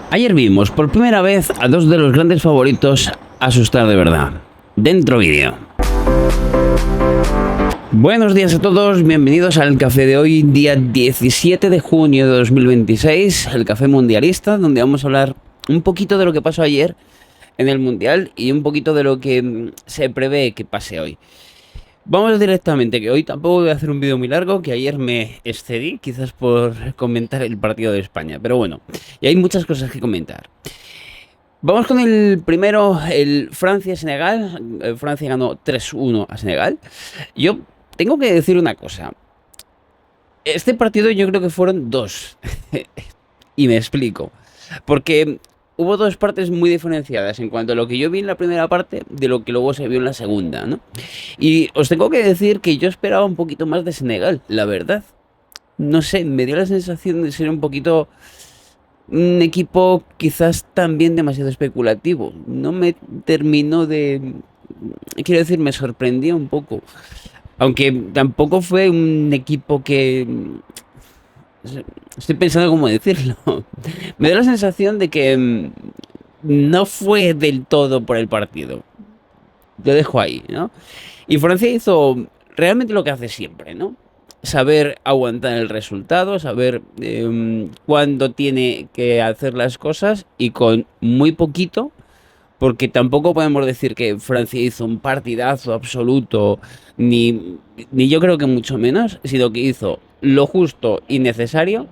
Ayer vimos por primera vez a dos de los grandes favoritos asustar de verdad. Dentro vídeo. Buenos días a todos, bienvenidos al café de hoy, día 17 de junio de 2026, el café mundialista, donde vamos a hablar un poquito de lo que pasó ayer en el mundial y un poquito de lo que se prevé que pase hoy. Vamos directamente, que hoy tampoco voy a hacer un vídeo muy largo, que ayer me excedí, quizás por comentar el partido de España, pero bueno, y hay muchas cosas que comentar. Vamos con el primero, el Francia-Senegal. Francia ganó 3-1 a Senegal. Yo tengo que decir una cosa. Este partido yo creo que fueron dos. Y me explico. Porque hubo dos partes muy diferenciadas en cuanto a lo que yo vi en la primera parte de lo que luego se vio en la segunda, ¿no? Y os tengo que decir que yo esperaba un poquito más de Senegal, la verdad. No sé, me dio la sensación de ser un poquito un equipo quizás también demasiado especulativo. No me terminó de... Quiero decir, me sorprendió un poco. Aunque tampoco fue un equipo que... Estoy pensando cómo decirlo. Me da la sensación de que no fue del todo por el partido. Lo dejo ahí, ¿no? Y Francia hizo realmente lo que hace siempre, ¿no? Saber aguantar el resultado, saber cuándo tiene que hacer las cosas y con muy poquito, porque tampoco podemos decir que Francia hizo un partidazo absoluto, ni yo creo que mucho menos, sino que hizo lo justo y necesario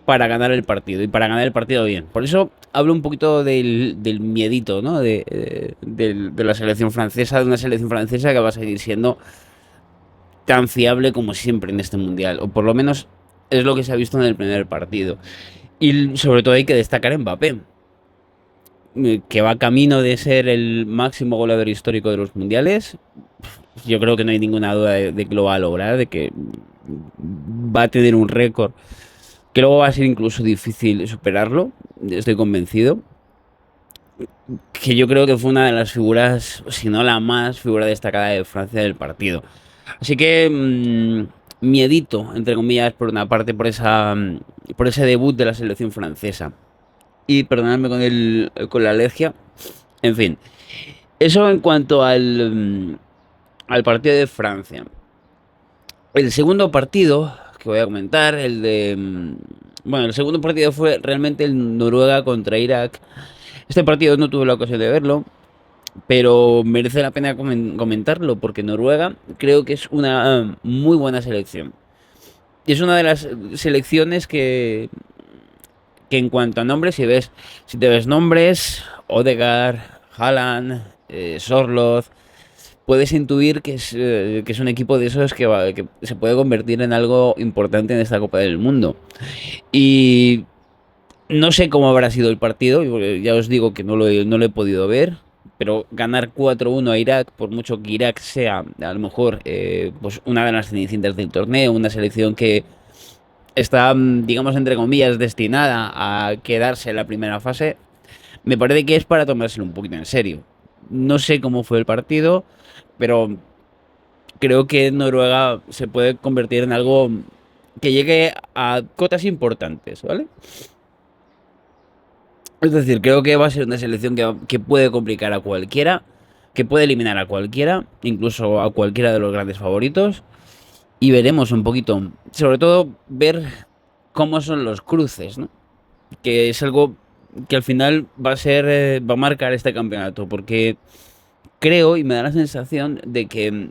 para ganar el partido y para ganar el partido bien. Por eso hablo un poquito del miedito, ¿no? De la selección francesa, de una selección francesa que va a seguir siendo tan fiable como siempre en este mundial, o por lo menos es lo que se ha visto en el primer partido. Y sobre todo hay que destacar a Mbappé, que va camino de ser el máximo goleador histórico de los mundiales. Yo creo que no hay ninguna duda de que lo va a lograr, de que va a tener un récord que luego va a ser incluso difícil superarlo, estoy convencido. Que yo creo que fue una de las figuras, si no la más figura destacada de Francia del partido. Así que miedito, entre comillas, por una parte, por ese debut de la selección francesa. Y perdonadme con la alergia. En fin, eso en cuanto al partido de Francia. El segundo partido que voy a comentar, bueno, el segundo partido fue realmente el Noruega contra Irak. Este partido no tuve la ocasión de verlo, pero merece la pena comentarlo porque Noruega creo que es una muy buena selección. Y es una de las selecciones que en cuanto a nombres, si te ves nombres, Odegaard, Haaland, Sorloth, puedes intuir que es un equipo de esos que se puede convertir en algo importante en esta Copa del Mundo. Y no sé cómo habrá sido el partido, ya os digo que no lo he podido ver, pero ganar 4-1 a Irak, por mucho que Irak sea a lo mejor pues una de las cenicientas del torneo, una selección que está, digamos, entre comillas, destinada a quedarse en la primera fase, me parece que es para tomárselo un poquito en serio. No sé cómo fue el partido, pero creo que Noruega se puede convertir en algo que llegue a cotas importantes, ¿vale? Es decir, creo que va a ser una selección que puede complicar a cualquiera, que puede eliminar a cualquiera, incluso a cualquiera de los grandes favoritos. Y veremos un poquito, sobre todo ver cómo son los cruces, ¿no? Que es algo que al final va a marcar este campeonato, porque creo y me da la sensación de que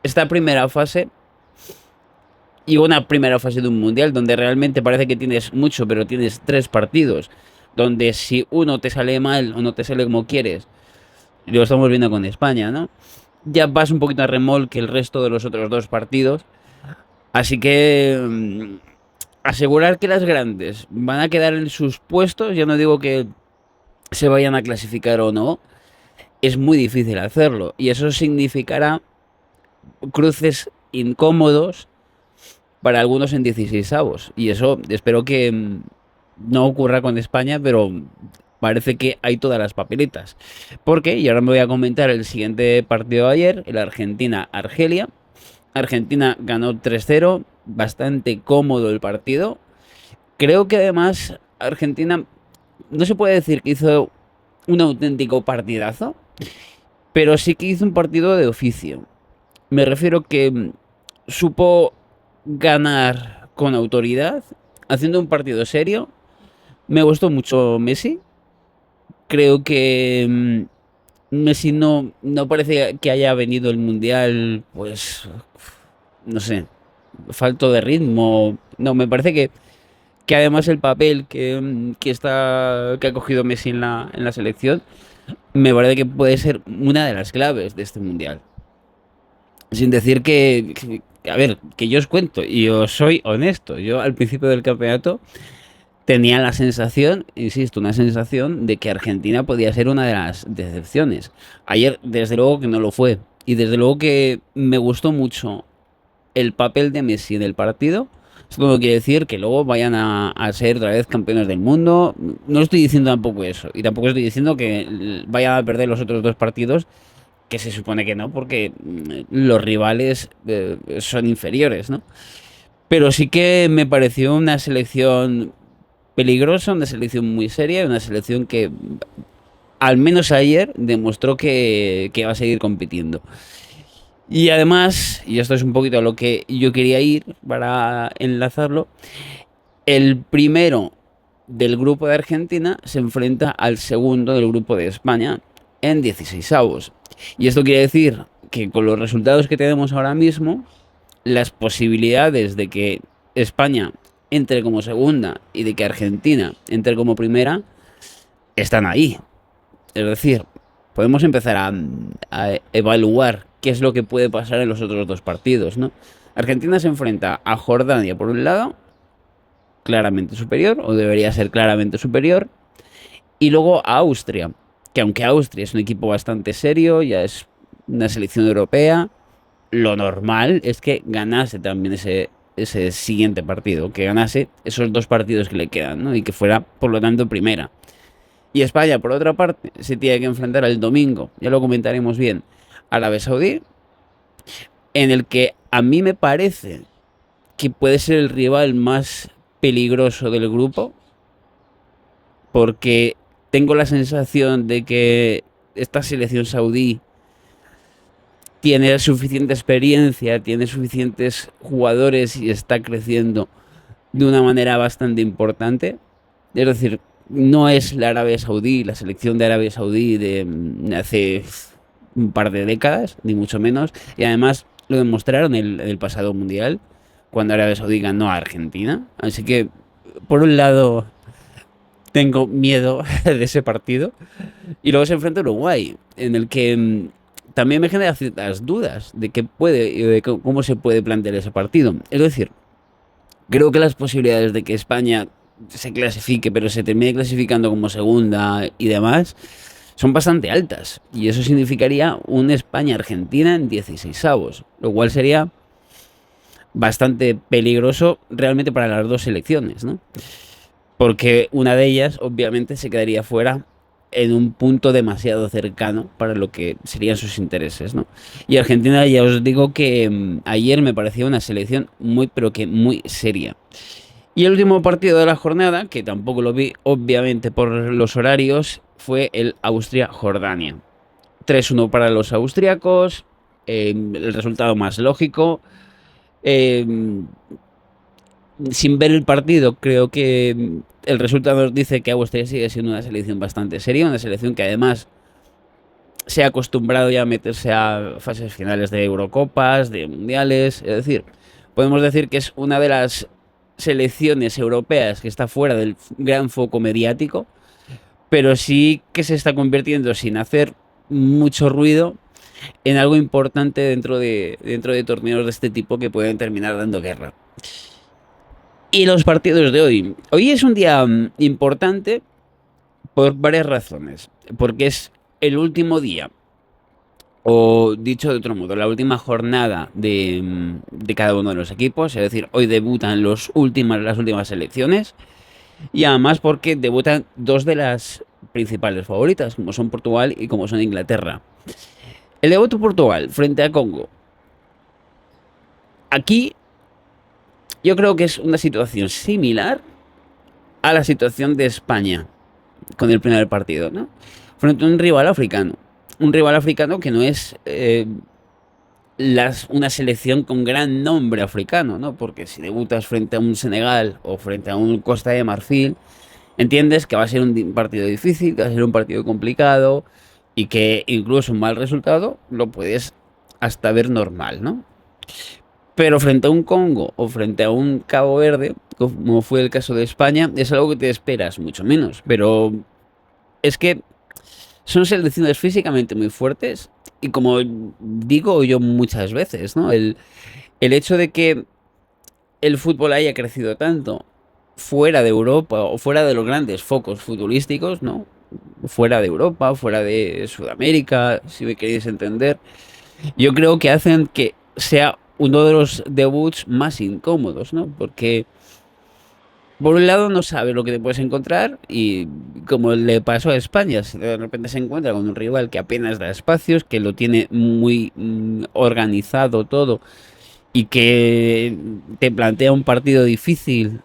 esta primera fase y una primera fase de un mundial donde realmente parece que tienes mucho, pero tienes tres partidos, donde si uno te sale mal o no te sale como quieres, lo estamos viendo con España, ¿no? Ya vas un poquito a remolque el resto de los otros dos partidos. Así que asegurar que las grandes van a quedar en sus puestos, ya no digo que se vayan a clasificar o no, es muy difícil hacerlo. Y eso significará cruces incómodos para algunos en 16avos. Y eso espero que no ocurra con España, pero parece que hay todas las papeletas. Porque, y ahora me voy a comentar el siguiente partido de ayer, el Argentina-Argelia. Argentina ganó 3-0, bastante cómodo el partido. Creo que además Argentina no se puede decir que hizo un auténtico partidazo, pero sí que hizo un partido de oficio. Me refiero que supo ganar con autoridad, haciendo un partido serio. Me gustó mucho Messi. Creo que Messi no parece que haya venido el Mundial, pues, no sé, falto de ritmo. No, me parece que además el papel que ha cogido Messi en la selección, me parece que puede ser una de las claves de este Mundial. Sin decir a ver, que yo os cuento, y os soy honesto, yo al principio del campeonato tenía la sensación, insisto, una sensación de que Argentina podía ser una de las decepciones. Ayer, desde luego que no lo fue. Y desde luego que me gustó mucho el papel de Messi en el partido. Esto no quiere decir que luego vayan a ser otra vez campeones del mundo. No estoy diciendo tampoco eso. Y tampoco estoy diciendo que vayan a perder los otros dos partidos, que se supone que no, porque los rivales son inferiores, ¿no? Pero sí que me pareció una selección peligrosa, una selección muy seria, una selección que al menos ayer demostró que va a seguir compitiendo. Y además, y esto es un poquito a lo que yo quería ir para enlazarlo, el primero del grupo de Argentina se enfrenta al segundo del grupo de España en 16avos. Y esto quiere decir que con los resultados que tenemos ahora mismo, las posibilidades de que España entre como segunda y de que Argentina entre como primera están ahí. Es decir, podemos empezar a evaluar qué es lo que puede pasar en los otros dos partidos, ¿no? Argentina se enfrenta a Jordania por un lado, claramente superior, o debería ser claramente superior, y luego a Austria, que aunque Austria es un equipo bastante serio, ya es una selección europea, lo normal es que ganase también ese siguiente partido, que ganase esos dos partidos que le quedan, ¿no? Y que fuera, por lo tanto, primera. Y España, por otra parte, se tiene que enfrentar el domingo, ya lo comentaremos bien, a Arabia Saudí, en el que a mí me parece que puede ser el rival más peligroso del grupo, porque tengo la sensación de que esta selección saudí tiene suficiente experiencia, tiene suficientes jugadores y está creciendo de una manera bastante importante. Es decir, no es la Arabia Saudí, la selección de Arabia Saudí de hace un par de décadas, ni mucho menos. Y además lo demostraron en el pasado mundial, cuando Arabia Saudí ganó a Argentina. Así que, por un lado, tengo miedo de ese partido. Y luego se enfrenta a Uruguay, en el que también me genera ciertas dudas de qué puede y de cómo se puede plantear ese partido. Es decir, creo que las posibilidades de que España se clasifique, pero se termine clasificando como segunda y demás, son bastante altas. Y eso significaría un España-Argentina en 16avos, lo cual sería bastante peligroso realmente para las dos selecciones, ¿no? Porque una de ellas, obviamente, se quedaría fuera en un punto demasiado cercano para lo que serían sus intereses, ¿no? Y Argentina, ya os digo que ayer me parecía una selección muy, pero que muy seria. Y el último partido de la jornada, que tampoco lo vi, obviamente, por los horarios, fue el Austria-Jordania. 3-1 para los austriacos, el resultado más lógico. Eh, Sin ver el partido, creo que el resultado nos dice que Austria sigue siendo una selección bastante seria, una selección que además se ha acostumbrado ya a meterse a fases finales de Eurocopas, de Mundiales. Es decir, podemos decir que es una de las selecciones europeas que está fuera del gran foco mediático, pero sí que se está convirtiendo, sin hacer mucho ruido, en algo importante dentro de torneos de este tipo que pueden terminar dando guerra. Y los partidos de hoy. Hoy es un día importante por varias razones. Porque es el último día, o dicho de otro modo, la última jornada de cada uno de los equipos. Es decir, hoy debutan las últimas selecciones. Y además porque debutan dos de las principales favoritas, como son Portugal y como son Inglaterra. El debut de Portugal frente a Congo. Aquí yo creo que es una situación similar a la situación de España. con el primer partido, ¿no? Frente a un rival africano. Un rival africano que no es una selección con gran nombre africano, ¿no? Porque si debutas frente a un Senegal o frente a un Costa de Marfil, entiendes que va a ser un partido difícil, que va a ser un partido complicado y que incluso un mal resultado lo puedes hasta ver normal, ¿no? Pero frente a un Congo o frente a un Cabo Verde, como fue el caso de España, es algo que te esperas mucho menos. Pero es que son selecciones físicamente muy fuertes y como digo yo muchas veces, ¿no? El hecho de que el fútbol haya crecido tanto fuera de Europa o fuera de los grandes focos futbolísticos, ¿no? Fuera de Europa, fuera de Sudamérica, si me queréis entender, yo creo que hacen que sea uno de los debuts más incómodos, ¿no? Porque por un lado no sabes lo que te puedes encontrar y como le pasó a España, si de repente se encuentra con un rival que apenas da espacios, que lo tiene muy organizado todo y que te plantea un partido difícil,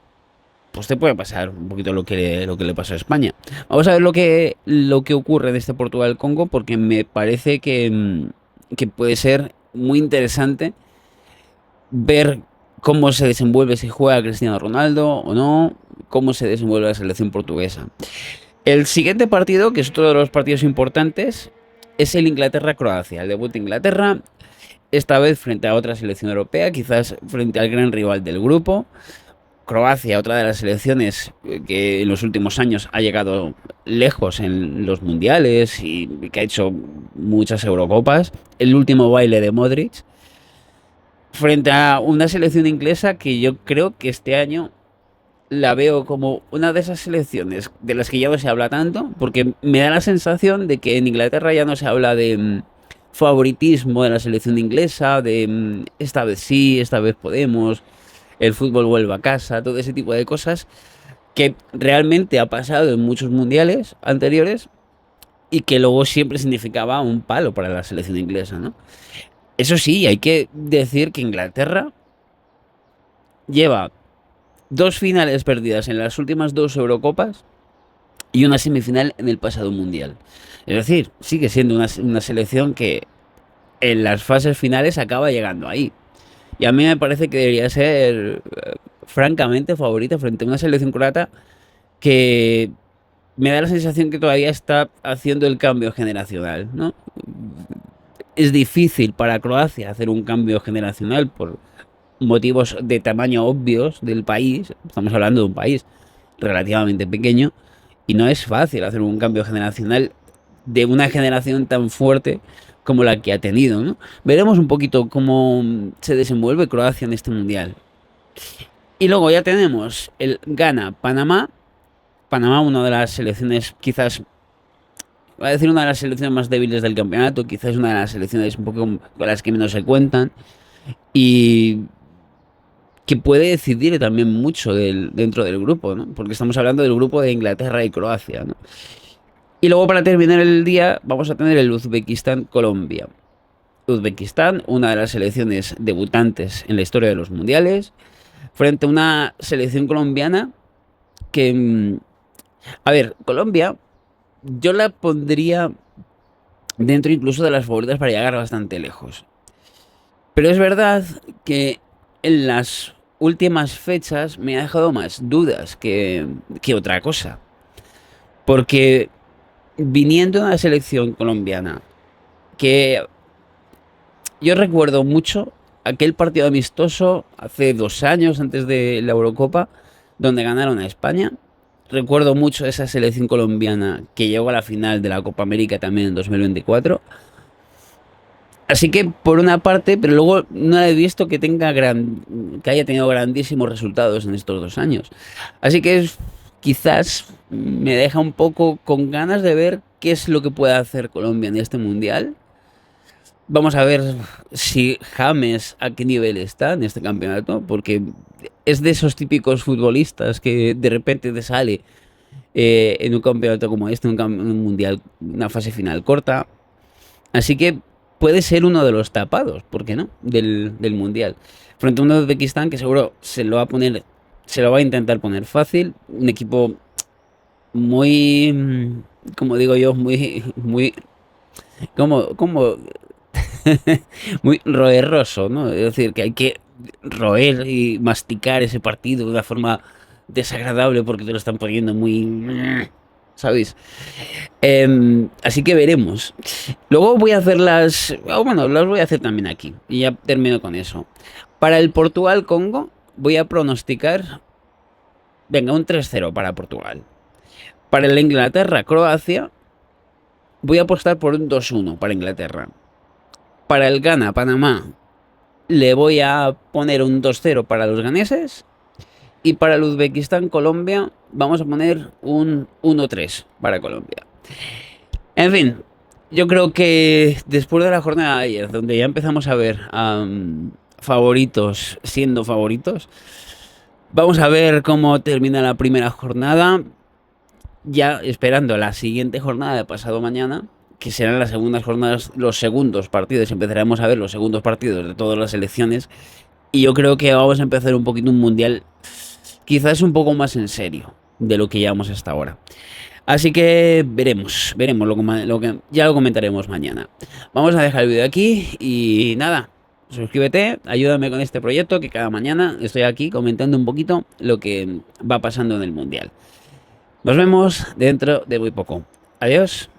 pues te puede pasar un poquito lo que le pasó a España. Vamos a ver lo que ocurre en este Portugal-Congo porque me parece que puede ser muy interesante ver cómo se desenvuelve si juega Cristiano Ronaldo o no, cómo se desenvuelve la selección portuguesa. El siguiente partido, que es otro de los partidos importantes, es el Inglaterra-Croacia. El debut de Inglaterra, esta vez frente a otra selección europea, quizás frente al gran rival del grupo. Croacia, otra de las selecciones que en los últimos años ha llegado lejos en los mundiales y que ha hecho muchas Eurocopas. El último baile de Modric frente a una selección inglesa que yo creo que este año la veo como una de esas selecciones de las que ya no se habla tanto, porque me da la sensación de que en Inglaterra ya no se habla de favoritismo de la selección inglesa, de esta vez sí, esta vez podemos, el fútbol vuelve a casa, todo ese tipo de cosas que realmente ha pasado en muchos mundiales anteriores y que luego siempre significaba un palo para la selección inglesa, ¿no? Eso sí, hay que decir que Inglaterra lleva dos finales perdidas en las últimas dos Eurocopas y una semifinal en el pasado Mundial. Es decir, sigue siendo una selección que en las fases finales acaba llegando ahí. Y a mí me parece que debería ser francamente favorita frente a una selección croata que me da la sensación que todavía está haciendo el cambio generacional, ¿no? Es difícil para Croacia hacer un cambio generacional por motivos de tamaño obvios del país. Estamos hablando de un país relativamente pequeño y no es fácil hacer un cambio generacional de una generación tan fuerte como la que ha tenido, ¿no? Veremos un poquito cómo se desenvuelve Croacia en este mundial. Y luego ya tenemos el Ghana-Panamá. Panamá, una de las selecciones quizás, voy a decir una de las selecciones más débiles del campeonato, quizás una de las selecciones un poco con las que menos se cuentan y que puede decidir también mucho dentro del grupo, ¿no? Porque estamos hablando del grupo de Inglaterra y Croacia, ¿no? Y luego para terminar el día vamos a tener el Uzbekistán-Colombia. Uzbekistán, una de las selecciones debutantes en la historia de los mundiales, frente a una selección colombiana que, a ver, Colombia, yo la pondría dentro incluso de las favoritas para llegar bastante lejos. Pero es verdad que en las últimas fechas me ha dejado más dudas que otra cosa. Porque viniendo de una selección colombiana, que yo recuerdo mucho aquel partido amistoso hace 2 años antes de la Eurocopa, donde ganaron a España. Recuerdo mucho esa selección colombiana que llegó a la final de la Copa América también en 2024. Así que por una parte, pero luego no he visto que que haya tenido grandísimos resultados en estos 2 años. Así que quizás me deja un poco con ganas de ver qué es lo que puede hacer Colombia en este mundial. Vamos a ver si James a qué nivel está en este campeonato, porque es de esos típicos futbolistas que de repente te sale en un campeonato como este, un mundial, una fase final corta. Así que puede ser uno de los tapados, ¿por qué no? Del mundial. Frente a un Uzbekistán que seguro se lo va a intentar poner fácil. Un equipo muy, como digo yo, muy, como, muy roerroso, ¿no? Es decir, que hay que roer y masticar ese partido de una forma desagradable porque te lo están poniendo muy, ¿sabéis? Así que veremos. Luego voy a hacer bueno, las voy a hacer también aquí. Y ya termino con eso. Para el Portugal-Congo voy a pronosticar, venga, un 3-0 para Portugal. Para el Inglaterra-Croacia voy a apostar por un 2-1 para Inglaterra. Para el Ghana-Panamá le voy a poner un 2-0 para los ganeses. Y para el Uzbekistán-Colombia vamos a poner un 1-3 para Colombia. En fin, yo creo que después de la jornada de ayer, donde ya empezamos a ver favoritos siendo favoritos, vamos a ver cómo termina la primera jornada, ya esperando la siguiente jornada de pasado mañana, que serán las segundas jornadas, los segundos partidos, empezaremos a ver los segundos partidos de todas las elecciones, y yo creo que vamos a empezar un poquito un mundial quizás un poco más en serio de lo que llevamos hasta ahora. Así que veremos lo que ya lo comentaremos mañana. Vamos a dejar el vídeo aquí y nada, suscríbete, ayúdame con este proyecto que cada mañana estoy aquí comentando un poquito lo que va pasando en el mundial. Nos vemos dentro de muy poco. Adiós.